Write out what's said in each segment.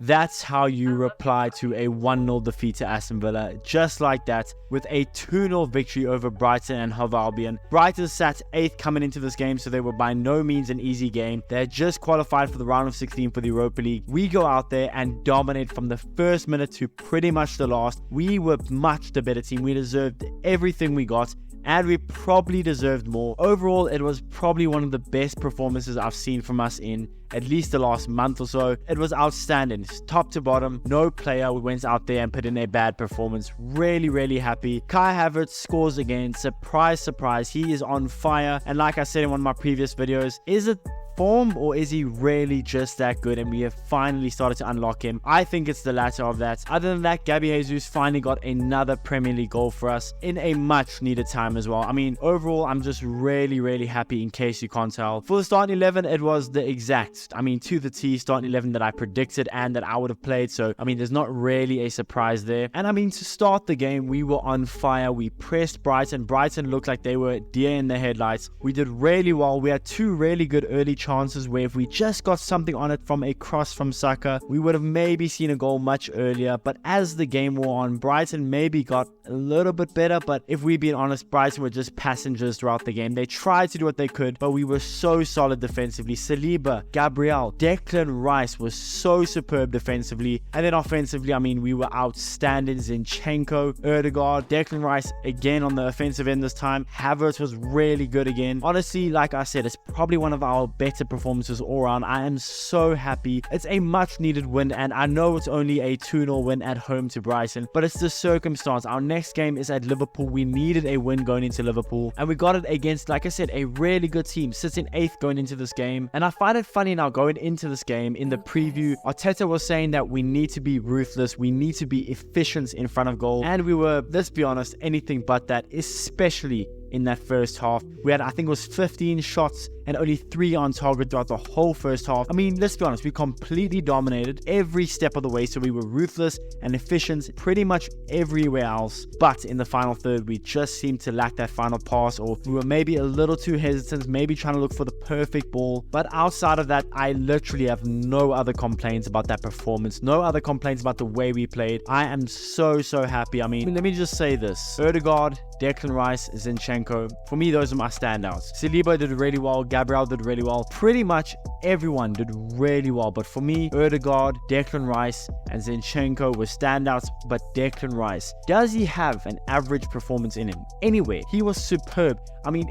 That's how you reply to a 1-0 defeat to Aston Villa, just like that, with a 2-0 victory over Brighton and Hove Albion. Brighton sat 8th coming into this game, so they were by no means an easy game. They had just qualified for the round of 16 for the Europa League. We go out there and dominate from the first minute to pretty much the last. We were much the better team. We deserved everything we got, and we probably deserved more. Overall, it was probably one of the best performances I've seen from us in at least the last month or so. It was outstanding, top to bottom. No player went out there and put in a bad performance. Really happy. Kai Havertz scores again. Surprise, he is on fire. And like I said in one of my previous videos, is it form or is he really just that good and we have finally started to unlock him? I think it's the latter of that. Other than that, Gabby Jesus finally got another Premier League goal for us in a much needed time as well. I mean, overall, I'm just really happy, in case you can't tell. For the starting 11, it was the exact, to the T starting 11 that I predicted and that I would have played. So, there's not really a surprise there. And to start the game, we were on fire. We pressed Brighton. Brighton looked like they were deer in the headlights. We did really well. We had 2 really good early chances where if we just got something on it from a cross from Saka, we would have maybe seen a goal much earlier. But as the game wore on, Brighton maybe got a little bit better, but if we're being honest, Brighton were just passengers throughout the game. They tried to do what they could, but we were so solid defensively. Saliba, Gabriel, Declan Rice was so superb defensively, and then offensively, we were outstanding. Zinchenko, Odegaard, Declan Rice again on the offensive end this time. Havertz was really good again. Honestly, like I said, it's probably one of our better performances all around. I am so happy. It's a much needed win, and I know it's only a 2-0 win at home to Brighton, but it's the circumstance. Our next game is at Liverpool. We needed a win going into Liverpool, and we got it against, like I said, a really good team, sitting 8th going into this game. And I find it funny now, going into this game, in the preview, Arteta was saying that we need to be ruthless, we need to be efficient in front of goal, and we were, let's be honest, anything but that, especially in that first half. We had, I think it was 15 shots and only 3 on target throughout the whole first half. Let's be honest, we completely dominated every step of the way, so we were ruthless and efficient pretty much everywhere else. But in the final third, we just seemed to lack that final pass, or we were maybe a little too hesitant, maybe trying to look for the perfect ball. But outside of that, I literally have no other complaints about that performance, no other complaints about the way we played. I am so happy. Let me just say this: Odegaard, Declan Rice, Zinchenko, for me, those are my standouts. Saliba did really well, Gabriel did really well, pretty much everyone did really well. But for me, Odegaard, Declan Rice, and Zinchenko were standouts. But Declan Rice, does he have an average performance in him? Anyway, he was superb.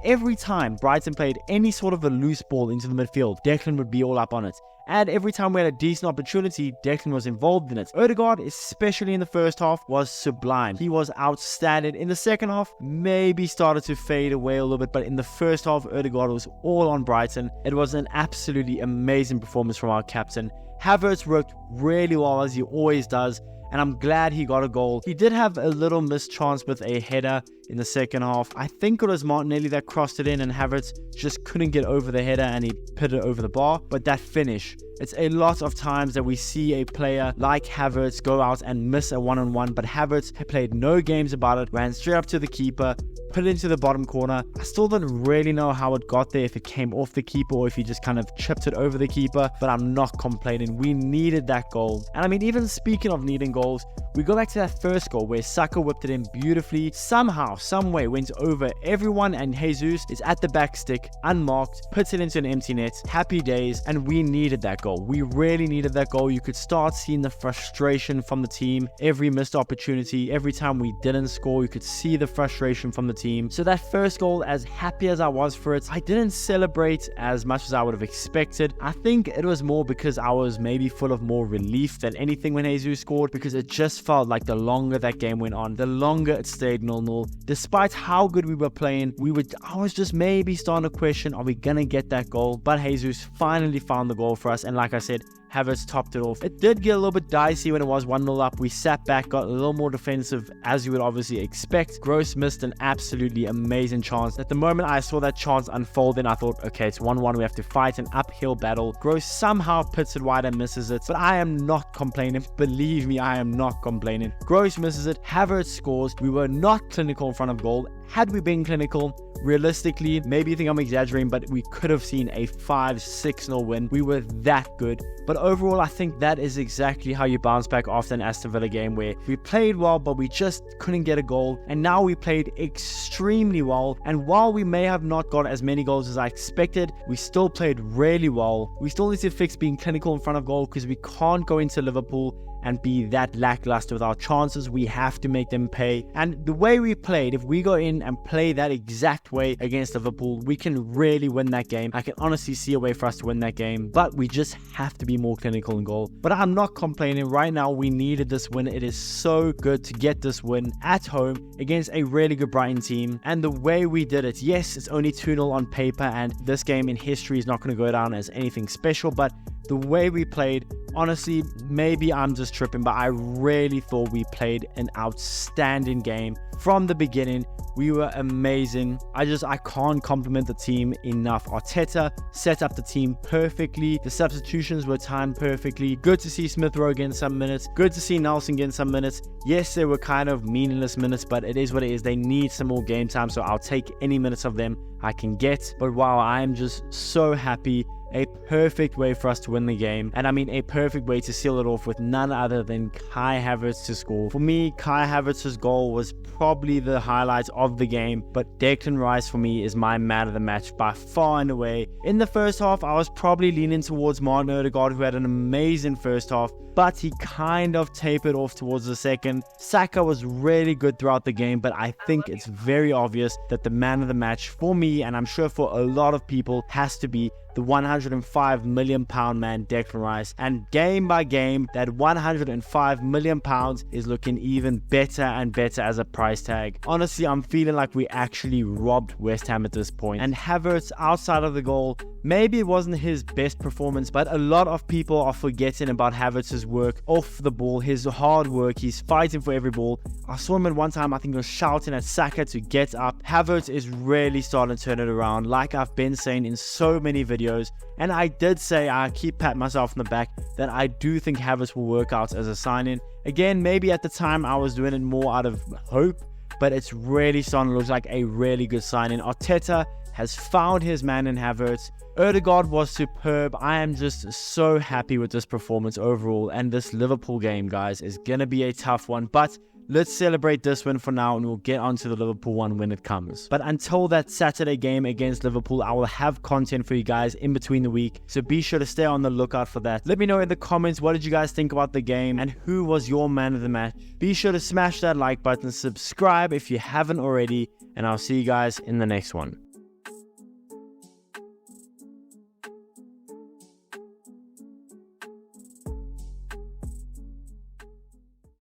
Every time Brighton played any sort of a loose ball into the midfield, Declan would be all up on it. And every time we had a decent opportunity, Declan was involved in it. Odegaard, especially in the first half, was sublime. He was outstanding. In the second half, maybe started to fade away a little bit, but in the first half, Odegaard was all on Brighton. It was an absolutely amazing performance from our captain. Havertz worked really well, as he always does, and I'm glad he got a goal. He did have a little missed chance with a header in the second half. I think it was Martinelli that crossed it in, and Havertz just couldn't get over the header and he put it over the bar. But that finish, it's a lot of times that we see a player like Havertz go out and miss a one-on-one, but Havertz played no games about it, ran straight up to the keeper, put it into the bottom corner. I still don't really know how it got there, if it came off the keeper or if he just kind of chipped it over the keeper, but I'm not complaining. We needed that goal. And even speaking of needing goals, we go back to that first goal where Saka whipped it in beautifully. Somehow, some way, went over everyone, and Jesus is at the back stick, unmarked, puts it into an empty net. Happy days, and we needed that goal. We really needed that goal. You could start seeing the frustration from the team. Every missed opportunity, every time we didn't score, you could see the frustration from the team. So that first goal, as happy as I was for it, I didn't celebrate as much as I would have expected. I think it was more because I was maybe full of more relief than anything when Jesus scored, because it just felt like the longer that game went on, the longer it stayed 0-0. Despite how good we were playing, I was just maybe starting to question, are we gonna get that goal? But Jesus finally found the goal for us, and like I said, Havertz topped it off. It did get a little bit dicey when it was 1-0 up. We sat back, got a little more defensive, as you would obviously expect. Gross missed an absolutely amazing chance. At the moment I saw that chance unfold, and I thought, okay, it's 1-1. We have to fight an uphill battle. Gross somehow puts it wide and misses it, but I am not complaining. Believe me, I am not complaining. Gross misses it. Havertz scores. We were not clinical in front of goal had we been clinical, realistically, maybe you think I'm exaggerating, but we could have seen a 5-6-0 win. We were that good. But overall, I think that is exactly how you bounce back after an Aston Villa game where we played well, but we just couldn't get a goal. And now we played extremely well. And while we may have not got as many goals as I expected, we still played really well. We still need to fix being clinical in front of goal, because we can't go into Liverpool and be that lackluster with our chances. We have to make them pay. And the way we played, if we go in and play that exact way against Liverpool, we can really win that game. I can honestly see a way for us to win that game, but we just have to be more clinical in goal. But I'm not complaining. Right now, we needed this win. It is so good to get this win at home against a really good Brighton team. And the way we did it, yes, it's only 2-0 on paper, and this game in history is not going to go down as anything special, but the way we played, honestly, maybe I'm just tripping, but I really thought we played an outstanding game from the beginning. We were amazing. I can't compliment the team enough. Arteta set up the team perfectly. The substitutions were timed perfectly. Good to see Smith Rowe getting some minutes. Good to see Nelson getting some minutes. Yes, they were kind of meaningless minutes, but it is what it is. They need some more game time, so I'll take any minutes of them I can get. But wow, I am just so happy. A perfect way for us to win the game. And I mean a perfect way to seal it off with none other than Kai Havertz to score. For me, Kai Havertz's goal was probably the highlight of the game, but Declan Rice for me is my man of the match by far and away. In the first half, I was probably leaning towards Martin Odegaard, who had an amazing first half, but he kind of tapered off towards the second. Saka was really good throughout the game, but I think it's very obvious that the man of the match for me, and I'm sure for a lot of people, has to be the £105 million man Declan Rice. And game by game, that £105 million is looking even better and better as a price tag. Honestly, I'm feeling like we actually robbed West Ham at this point. And Havertz, outside of the goal, maybe it wasn't his best performance, but a lot of people are forgetting about Havertz's work off the ball, his hard work. He's fighting for every ball. I saw him at one time, I think he was shouting at Saka to get up. Havertz is really starting to turn it around, like I've been saying in so many videos. And I did say, I keep patting myself on the back, that I do think Havertz will work out as a sign-in. Again, maybe at the time I was doing it more out of hope, but it's really starting to look like a really good sign-in. Arteta has found his man in Havertz. Odegaard was superb. I am just so happy with this performance overall, and this Liverpool game, guys, is going to be a tough one, but let's celebrate this win for now, and we'll get onto the Liverpool one when it comes. But until that Saturday game against Liverpool, I will have content for you guys in between the week, so be sure to stay on the lookout for that. Let me know in the comments, what did you guys think about the game, and who was your man of the match? Be sure to smash that like button, subscribe if you haven't already, and I'll see you guys in the next one.